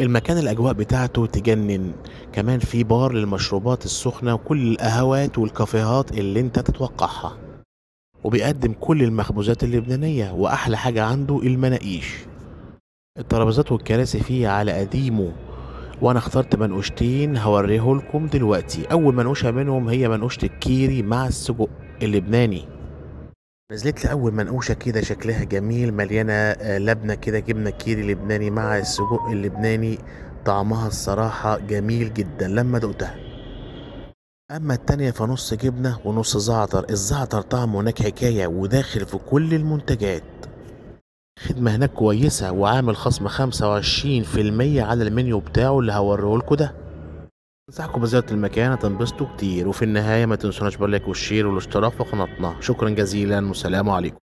المكان الأجواء بتاعته تجنن، كمان في بار للمشروبات السخنة وكل القهوات والكافيهات اللي انت تتوقعها، وبيقدم كل المخبوزات اللبنانية، وأحلى حاجة عنده المناقيش. الترابيزات والكراسي فيه على قديمه، وأنا اخترت منقوشتين هوريهولكم دلوقتي. أول منقوشة منهم هي منقوشة الكيري مع السجق اللبناني. نزلت لي أول منقوشة كده شكلها جميل، مليانة لبنة كده، جبنة كيري لبناني مع السجق اللبناني. طعمها الصراحة جميل جدا لما دقتها. أما التانية فنص جبنة ونص زعتر. الزعتر طعمه هناك حكاية وداخل في كل المنتجات. خدمة هناك كويسة، وعامل خصم 25% على المنيو بتاعه اللي هوريهولكوا ده. انصحكم بزيارة المكان، هتنبسطوا كتير. وفي النهاية ما تنسوناش باللايك والشير والاشتراك في قناتنا. شكرا جزيلا والسلام عليكم.